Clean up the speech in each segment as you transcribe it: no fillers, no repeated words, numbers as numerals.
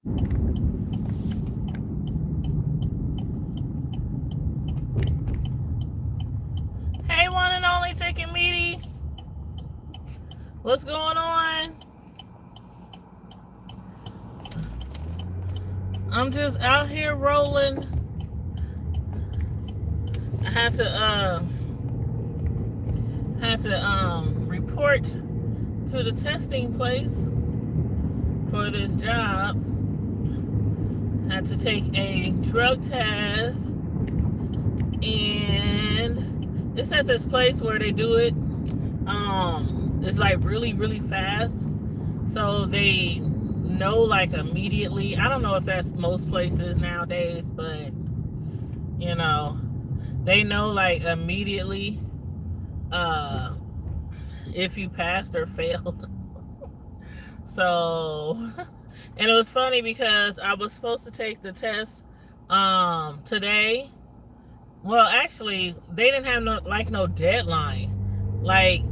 Hey, one and only thick and meaty. What's going on? I'm just out here rolling. I had to report to the testing place for this job. Had to take a drug test, and it's at this place where they do it. It's like really, really fast, so they know like immediately. I don't know if that's most places nowadays, but you know, they know like immediately if you passed or failed. So, and it was funny because I was supposed to take the test today. Well, actually, they didn't have no deadline. Like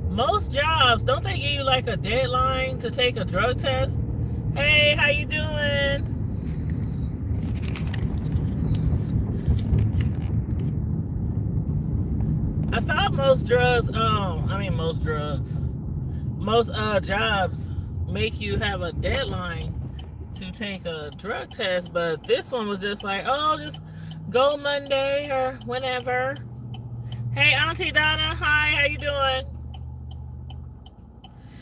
most jobs, don't they give you like a deadline to take a drug test? Hey, how you doing? I thought most jobs make you have a deadline to take a drug test, but this one was just like, oh, just go Monday or whenever. Hey, Auntie Donna, hi, how you doing?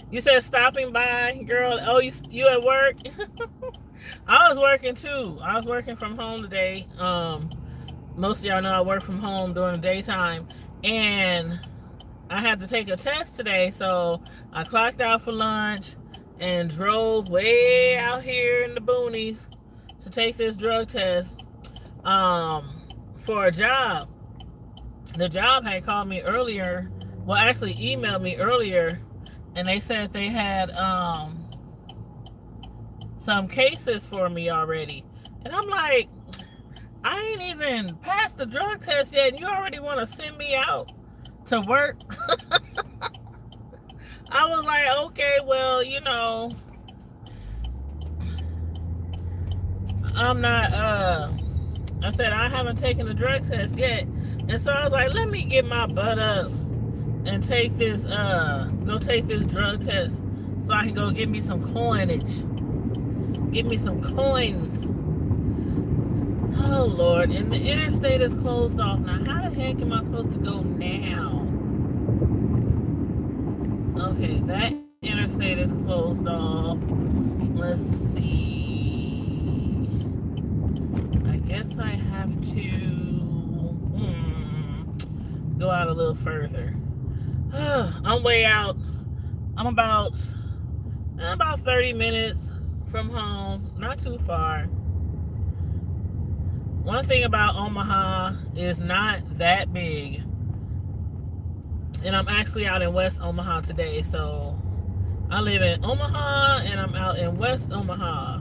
You said stopping by, girl. Oh, you at work? I was working too. I was working from home today. Most of y'all know I work from home during the daytime, and I had to take a test today, so I clocked out for lunch and drove way out here in the boonies to take this drug test for a job. The job had called me earlier, well, actually emailed me earlier, and they said they had some cases for me already. And I'm like, I ain't even passed the drug test yet, and you already want to send me out to work? I was like, okay, well, I'm not, I said, I haven't taken the drug test yet. And so I was like, let me get my butt up and take this, go take this drug test so I can go get me some coinage. Get me some coins. Oh, Lord. And the interstate is closed off. Now, how the heck am I supposed to go now? Okay, that interstate is closed off. Let's see. I guess I have to go out a little further. I'm way out. I'm about 30 minutes from home. Not too far. One thing about Omaha is not that big. And I'm actually out in West Omaha today. So I live in Omaha and I'm out in West Omaha.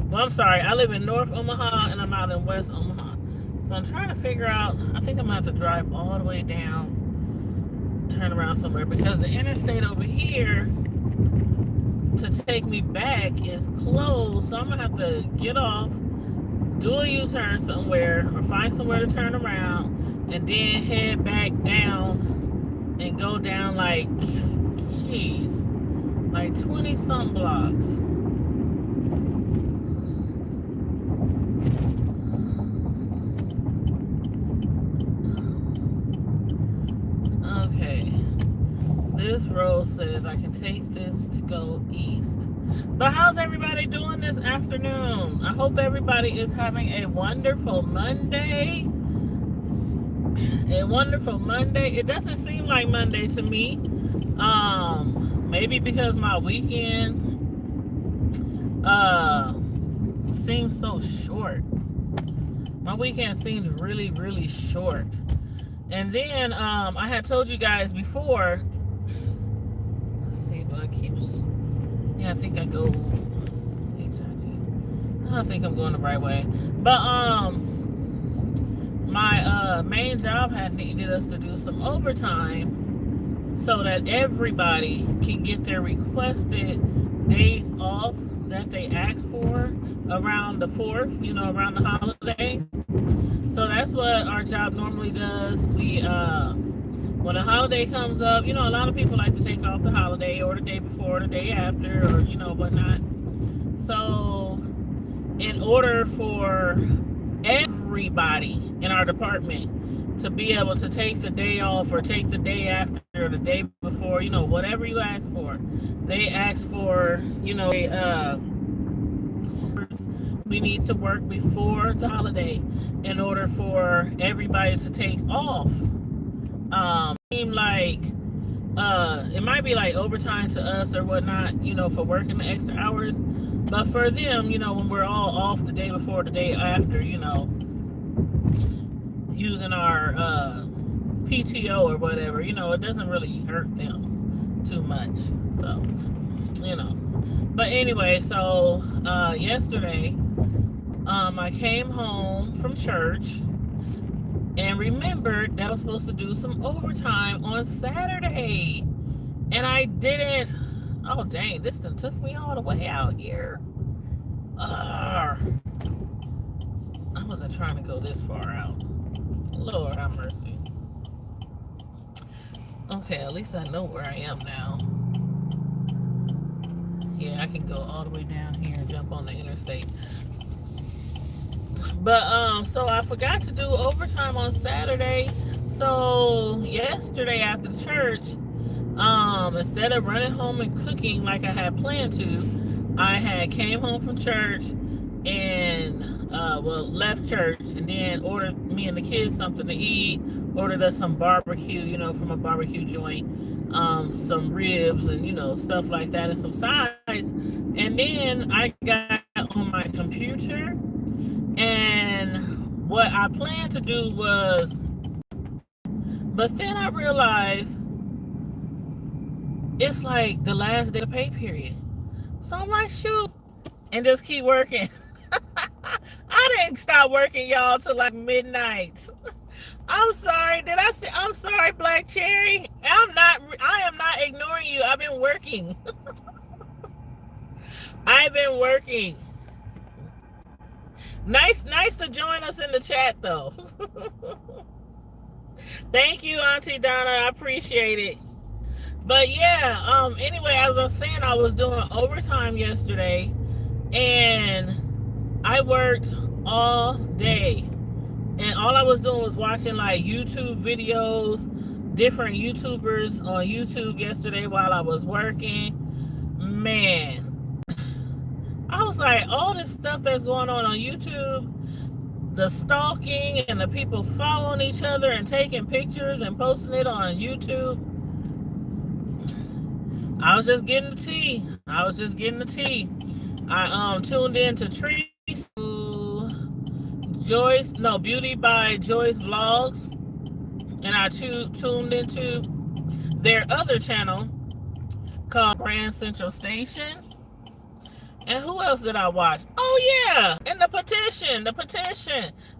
Well, I'm sorry. I live in North Omaha and I'm out in West Omaha. So I'm trying to figure out, I think I'm going to have to drive all the way down, turn around somewhere, because the interstate over here to take me back is closed. So I'm going to have to get off, do a U-turn somewhere, or find somewhere to turn around, and then head back down and go down like 20 some blocks. Okay. This road says I can take this to go east. But how's everybody doing this afternoon? I hope everybody is having a wonderful Monday. A wonderful Monday. It doesn't seem like Monday to me. Maybe because my weekend seems so short. My weekend seems really, really short. And then I had told you guys before. Let's see, do I keep? Yeah, I think I go. I think I'm going the right way. But my main job had needed us to do some overtime so that everybody can get their requested days off that they ask for around the 4th, around the holiday. So that's what our job normally does. We, when a holiday comes up, a lot of people like to take off the holiday or the day before, the day after, or, whatnot. So in order for everybody in our department to be able to take the day off or take the day after or the day before, whatever you ask for, they ask for, we need to work before the holiday in order for everybody to take off. Seem like it might be like overtime to us or whatnot, for working the extra hours. But for them, when we're all off the day before, the day after, using our PTO or whatever, it doesn't really hurt them too much. So, But anyway, so yesterday, I came home from church and remembered that I was supposed to do some overtime on Saturday. And I didn't. Oh, dang, this done took me all the way out here. I wasn't trying to go this far out. Lord have mercy. Okay, at least I know where I am now. Yeah, I can go all the way down here and jump on the interstate. But, so I forgot to do overtime on Saturday. So, yesterday after the church, instead of running home and cooking like I had planned to, I had came home from church and, left church and then ordered me and the kids something to eat, ordered us some barbecue, from a barbecue joint, some ribs and, stuff like that and some sides. And then I got on my computer and what I planned to do was, but then I realized it's like the last day of the pay period. So I'm like, shoot, and just keep working. I didn't stop working, y'all, till like midnight. I'm sorry. Did I say I'm sorry, Black Cherry? I am not ignoring you. I've been working. I've been working. Nice to join us in the chat though. Thank you, Auntie Donna. I appreciate it. But yeah, anyway, as I was saying, I was doing overtime yesterday and I worked all day. And all I was doing was watching like YouTube videos, different YouTubers on YouTube yesterday while I was working. Man, I was like, all this stuff that's going on YouTube, the stalking and the people following each other and taking pictures and posting it on YouTube. I was just getting the tea. I tuned in to Beauty by Joyce Vlogs, and I tuned into their other channel called Grand Central Station. And who else did I watch? Oh yeah, and the petition.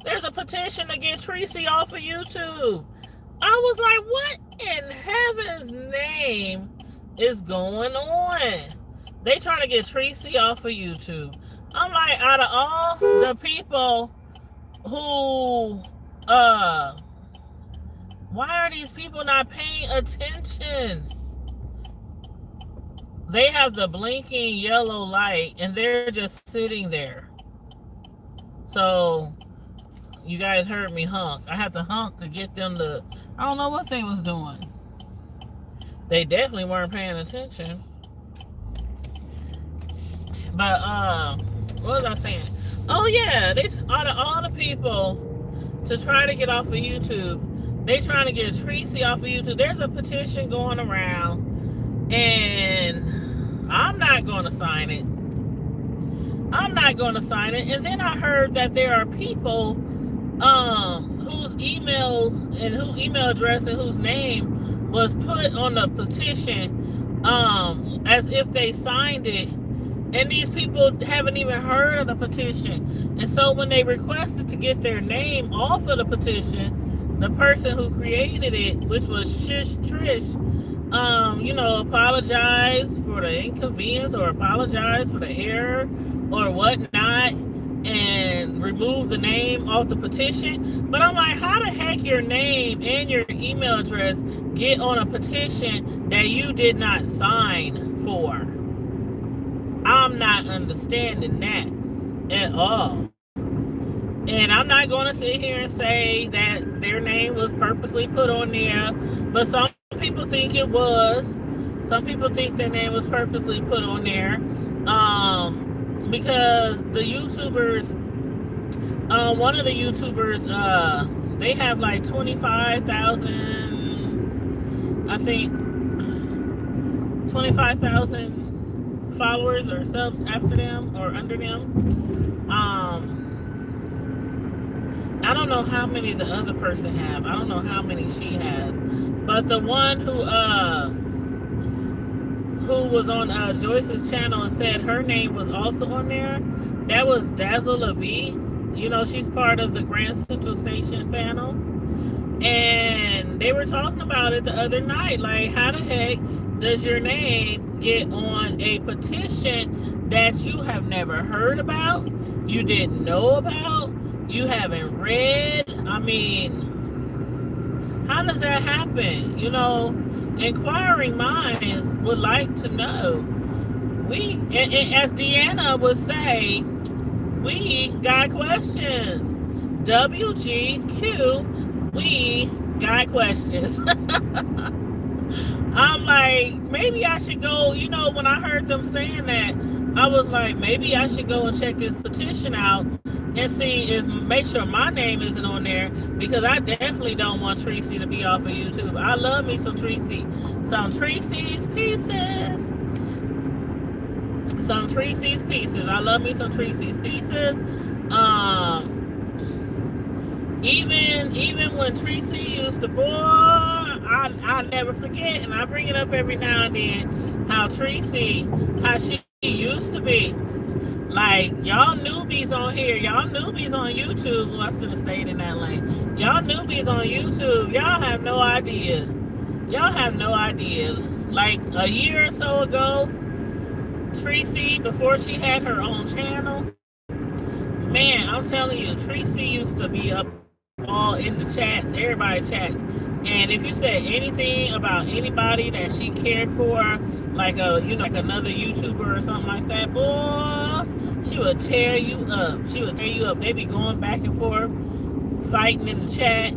There's a petition to get Tracy off of YouTube. I was like, what in heaven's name is going on? They trying to get Tracy off of YouTube. I'm like, out of all the people who, why are these people not paying attention? They have the blinking yellow light and they're just sitting there. So, you guys heard me honk. I had to honk to get them to, I don't know what they was doing. They definitely weren't paying attention. But, what was I saying? Oh yeah, they out of all the people to try to get off of YouTube, they trying to get Tracy off of YouTube. There's a petition going around, and I'm not going to sign it. And then I heard that there are people whose email address and whose name was put on the petition as if they signed it. And these people haven't even heard of the petition. And so when they requested to get their name off of the petition, the person who created it, which was Trish, apologize for the inconvenience or apologize for the error or whatnot and remove the name off the petition. But I'm like, how the heck your name and your email address get on a petition that you did not sign for? I'm not understanding that at all. And I'm not going to sit here and say that their name was purposely put on there, but some people think it was. Some people think their name was purposely put on there because the YouTubers, one of the YouTubers, they have like 25,000, I think, 25,000 followers or subs after them or under them. I don't know how many the other person have. I don't know how many she has. But the one who was on Joyce's channel and said her name was also on there, that was Dazzle LaVie. She's part of the Grand Central Station panel. And they were talking about it the other night. Like, how the heck does your name get on a petition that you have never heard about, you didn't know about, you haven't read? I mean, how does that happen? Inquiring minds would like to know. As Deanna would say, we got questions. WGQ, we got questions. I'm like, maybe I should go, when I heard them saying that, I was like, maybe I should go and check this petition out and see make sure my name isn't on there, because I definitely don't want Tracy to be off of YouTube. I love me some Tracy. Some Tracy's Pieces. Some Tracy's Pieces. I love me some Tracy's Pieces. Even when Tracy used to, boy, I never forget, and I bring it up every now and then, how she used to be. Like, y'all newbies on here, y'all newbies on YouTube, who I should have stayed in that lane. Y'all newbies on YouTube, y'all have no idea. Y'all have no idea. Like, a year or so ago, Tracy, before she had her own channel, man, I'm telling you, Tracy used to be up all in the chats, everybody chats. And if you said anything about anybody that she cared for, like another YouTuber or something like that, boy, she would tear you up. She would tear you up. They be going back and forth, fighting in the chat.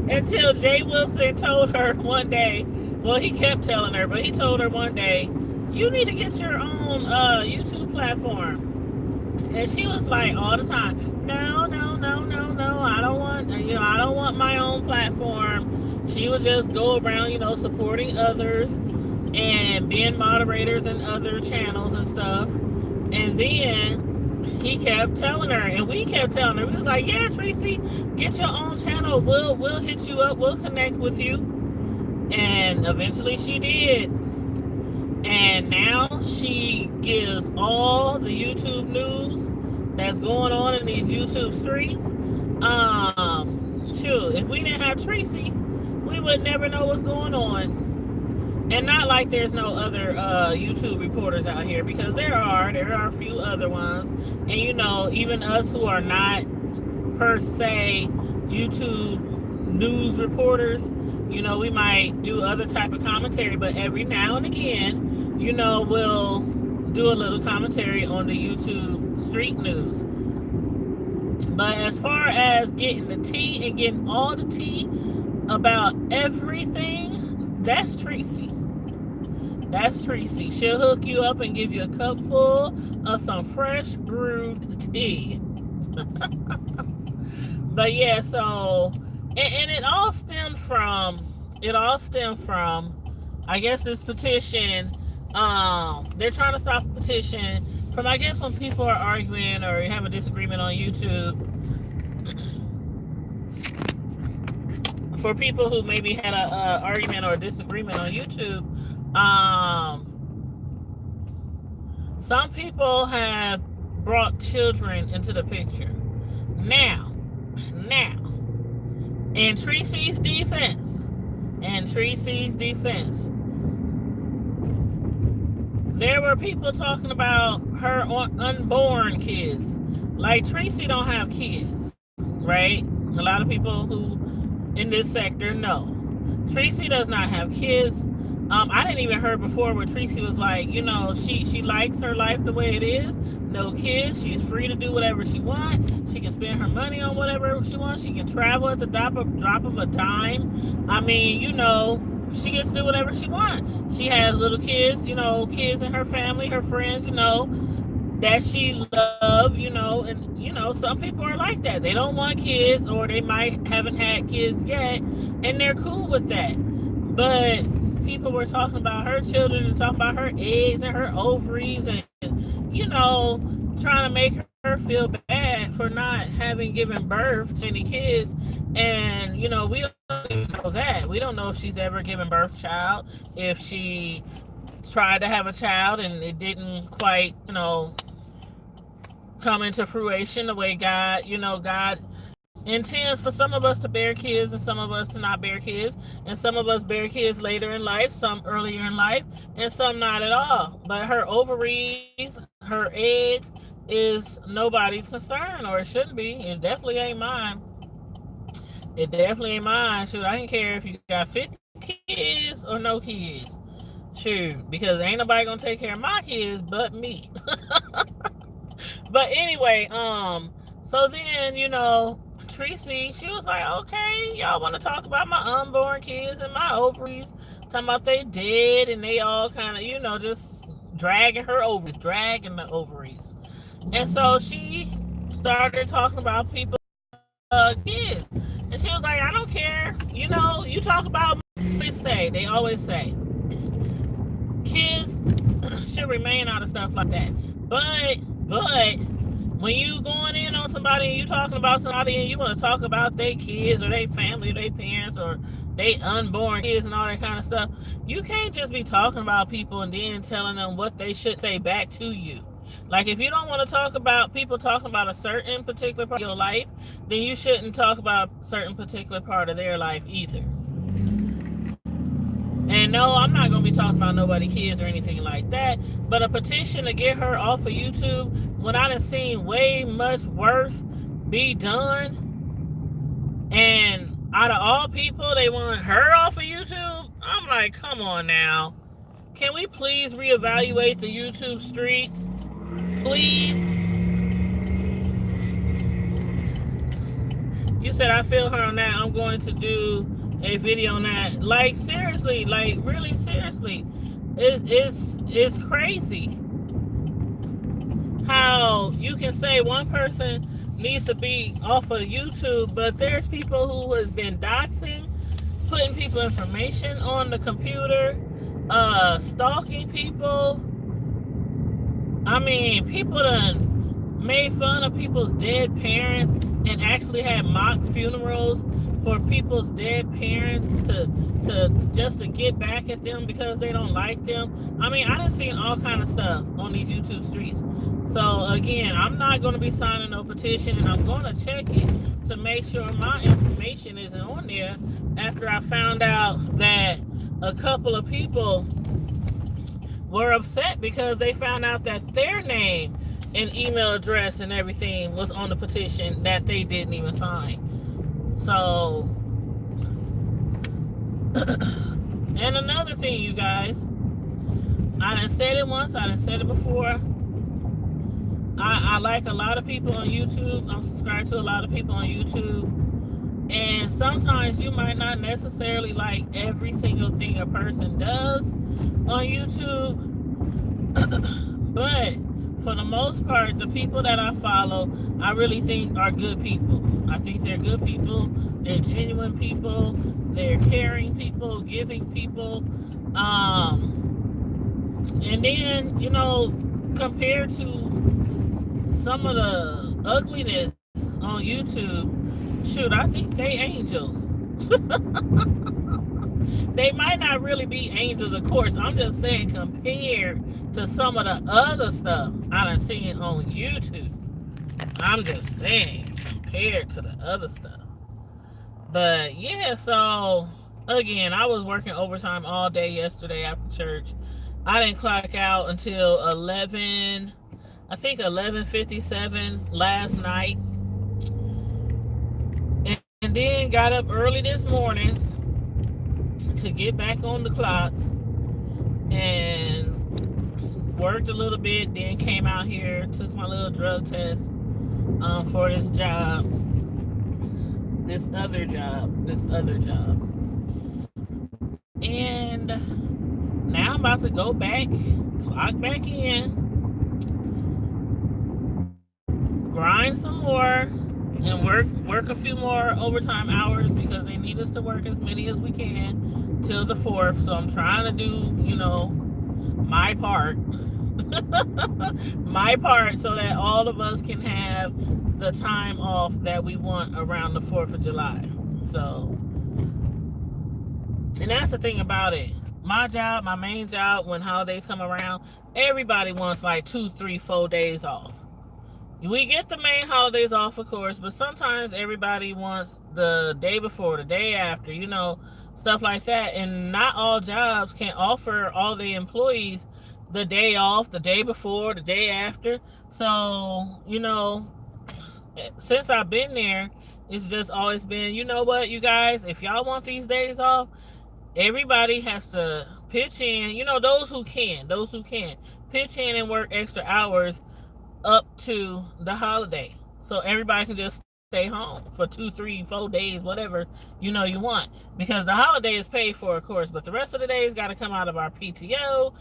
Until Jay Wilson told her one day, well, he kept telling her, but he told her one day, you need to get your own YouTube platform. And she was like all the time, no, I don't want my own platform. She would just go around, supporting others and being moderators in other channels and stuff. And then he kept telling her, and we kept telling her, we was like, yeah, Tracy, get your own channel. We'll hit you up. We'll connect with you. And eventually she did. And now she gives all the YouTube news that's going on in these YouTube streets. If we didn't have Tracy, we would never know what's going on. And not like there's no other YouTube reporters out here, because there are a few other ones. And even us who are not per se YouTube news reporters, we might do other type of commentary, but every now and again, we'll do a little commentary on the YouTube street news. But as far as getting the tea and getting all the tea about everything, that's Tracy. That's Tracy. She'll hook you up and give you a cup full of some fresh brewed tea. But yeah, so, and it all stemmed from, I guess, this petition. They're trying to stop a petition from, I guess, when people are arguing or have a disagreement on YouTube. For people who maybe had a argument or a disagreement on YouTube, some people have brought children into the picture. Now, In Tracy's defense, there were people talking about her unborn kids. Like, Tracy don't have kids, right? A lot of people who in this sector know. Tracy does not have kids. I didn't even hear before where Tracy was like, you know, she likes her life the way it is. No kids. She's free to do whatever she wants. She can spend her money on whatever she wants. She can travel at the drop of a dime. I mean, you know, she gets to do whatever she wants. She has little kids, you know, kids in her family, her friends, you know, that she loves, you know, and, you know, some people are like that. They don't want kids, or they might haven't had kids yet, and they're cool with that. But people were talking about her children and talking about her eggs and her ovaries and, you know, trying to make her feel bad for not having given birth to any kids. And, you know, we don't even know that. We don't know if she's ever given birth to a child, if she tried to have a child and it didn't quite, you know, come into fruition the way God, you know, God intends for some of us to bear kids and some of us to not bear kids, and some of us bear kids later in life, some earlier in life, and some not at all. But her ovaries, her eggs is nobody's concern, or it shouldn't be. It definitely ain't mine. It definitely ain't mine. Shoot, I don't care if you got 50 kids or no kids. Shoot, because ain't nobody gonna take care of my kids but me. But anyway, so then, you know, Tracy, she was like, okay, y'all want to talk about my unborn kids and my ovaries, talking about they dead, and they all kind of, you know, just dragging the ovaries. And so she started talking about people, kids. And she was like, I don't care. You know, you talk about, they always say, kids should remain out of stuff like that. But when you going in on somebody and you talking about somebody and you want to talk about their kids or their family or their parents or they unborn kids and all that kind of stuff, you can't just be talking about people and then telling them what they should say back to you. Like, if you don't want to talk about people talking about a certain particular part of your life, then you shouldn't talk about a certain particular part of their life either. And no, I'm not going to be talking about nobody's kids or anything like that. But a petition to get her off of YouTube, when I done seen way much worse be done, and out of all people, they want her off of YouTube, I'm like, come on now. Can we please reevaluate the YouTube streets? Please? You said I feel her on that. I'm going to do a video on that. Like, seriously, like, really seriously, it's crazy how you can say one person needs to be off of YouTube, but there's people who has been doxing, putting people information on the computer, stalking people. I mean, people done made fun of people's dead parents and actually had mock funerals for people's dead parents to just to get back at them because they don't like them. I mean, I done seen all kind of stuff on these YouTube streets. So again, I'm not going to be signing no petition, and I'm going to check it to make sure my information isn't on there after I found out that a couple of people were upset because they found out that their name and email address and everything was on the petition that they didn't even sign. So, and another thing, you guys, I done said it once, I done said it before. I like a lot of people on YouTube. I'm subscribed to a lot of people on YouTube. And sometimes you might not necessarily like every single thing a person does on YouTube. But for the most part, the people that I follow, I really think are good people. I think they're good people. They're genuine people. They're caring people, giving people. And then, you know, compared to some of the ugliness on YouTube, shoot, I think they angels. They might not really be angels, of course. I'm just saying, compared to some of the other stuff I done seen on YouTube. I'm just saying, compared to the other stuff. But yeah, so again, I was working overtime all day yesterday after church. I didn't clock out until 11, I think 11:57 last night, and then got up early this morning to get back on the clock and worked a little bit. Then came out here, took my little drug test for this job, this other job, and now I'm about to go back, clock back in, grind some more, and work a few more overtime hours because they need us to work as many as we can till the 4th. So I'm trying to do, my part, my part, so that all of us can have the time off that we want around the 4th of July. So, and that's the thing about it. My job, my main job, when holidays come around, everybody wants like 2, 3, 4 days off. We get the main holidays off, of course, but sometimes everybody wants the day before, the day after, stuff like that. And not all jobs can offer all the employees the day off, the day before, the day after. So, since I've been there, it's just always been, you know what, you guys, if y'all want these days off, everybody has to pitch in, those who can pitch in and work extra hours up to the holiday, so everybody can just stay home for 2, 3, 4 days, whatever you want, because the holiday is paid for, of course, but the rest of the days got to come out of our PTO,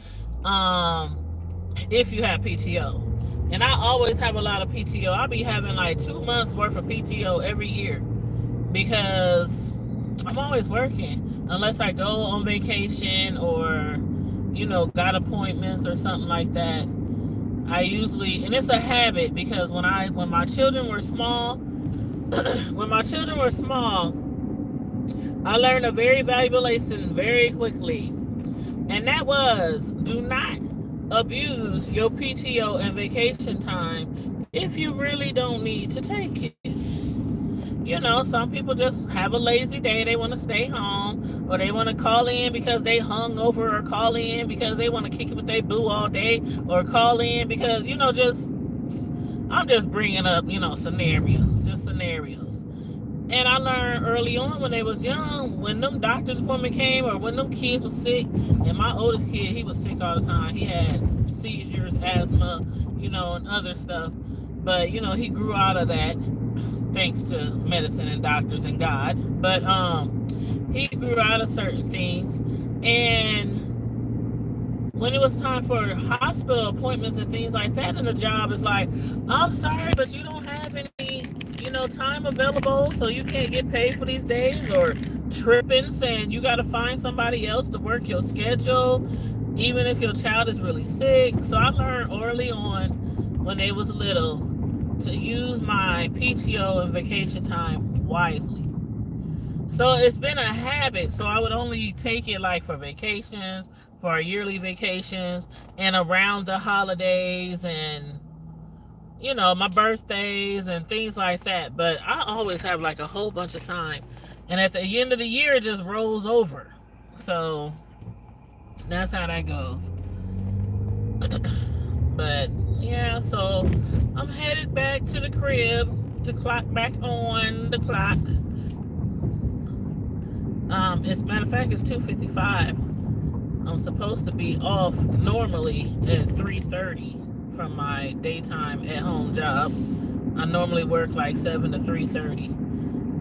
if you have PTO. And I always have a lot of PTO. I'll be having like 2 months worth of PTO every year because I'm always working unless I go on vacation or got appointments or something like that. I usually, and it's a habit, because when my children were small, I learned a very valuable lesson very quickly, and that was, do not abuse your PTO and vacation time if you really don't need to take it. Some people just have a lazy day. They want to stay home, or they want to call in because they hung over, or call in because they want to kick it with their boo all day, or call in because, I'm just bringing up, scenarios. And I learned early on when they was young, when them doctor's appointment came, or when them kids were sick, and my oldest kid, he was sick all the time. He had seizures, asthma, and other stuff. But, he grew out of that, thanks to medicine and doctors and God. But he grew out of certain things. And when it was time for hospital appointments and things like that, and the job is like, I'm sorry, but you don't have any, time available, so you can't get paid for these days, or tripping, saying you got to find somebody else to work your schedule, even if your child is really sick. So I learned early on, when they was little, to use my PTO and vacation time wisely. So it's been a habit. So I would only take it like for vacations, for our yearly vacations, and around the holidays, and my birthdays and things like that. But I always have like a whole bunch of time, and at the end of the year, it just rolls over. So that's how that goes. But yeah, so I'm headed back to the crib to clock back on the clock. As a matter of fact, it's 2:55. I'm supposed to be off normally at 3:30 from my daytime at-home job. I normally work like 7 to 3:30.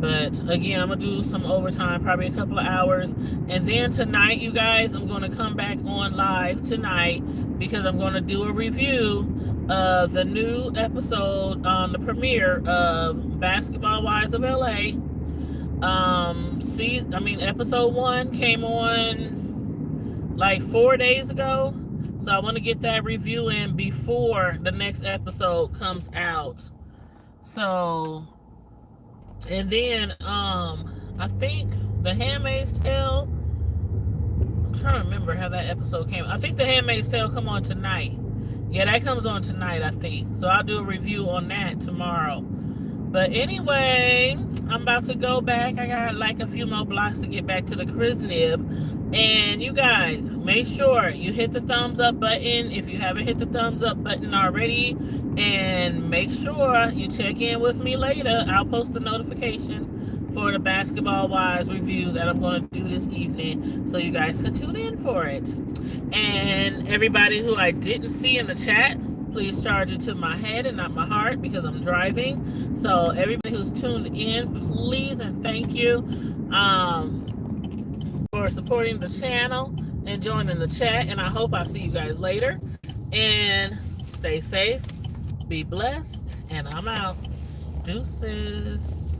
But again, I'm going to do some overtime, probably a couple of hours. And then tonight, you guys, I'm going to come back on live tonight, because I'm going to do a review of the new episode, the premiere of Basketball Wives of LA. Episode 1 came on like 4 days ago. So I want to get that review in before the next episode comes out. So, and then I think The Handmaid's Tale, I'm trying to remember how that episode came. I think The Handmaid's Tale come on tonight. Yeah, that comes on tonight, I think. So I'll do a review on that tomorrow. But anyway, I'm about to go back. I got like a few more blocks to get back to the Crisnib. And you guys, make sure you hit the thumbs up button if you haven't hit the thumbs up button already. And make sure you check in with me later. I'll post a notification for the Basketball Wives review that I'm going to do this evening, so you guys can tune in for it. And everybody who I didn't see in the chat, please charge it to my head and not my heart because I'm driving. So everybody who's tuned in, please and thank you for supporting the channel and joining the chat. And I hope I'll see you guys later. And stay safe, be blessed, and I'm out. Deuces.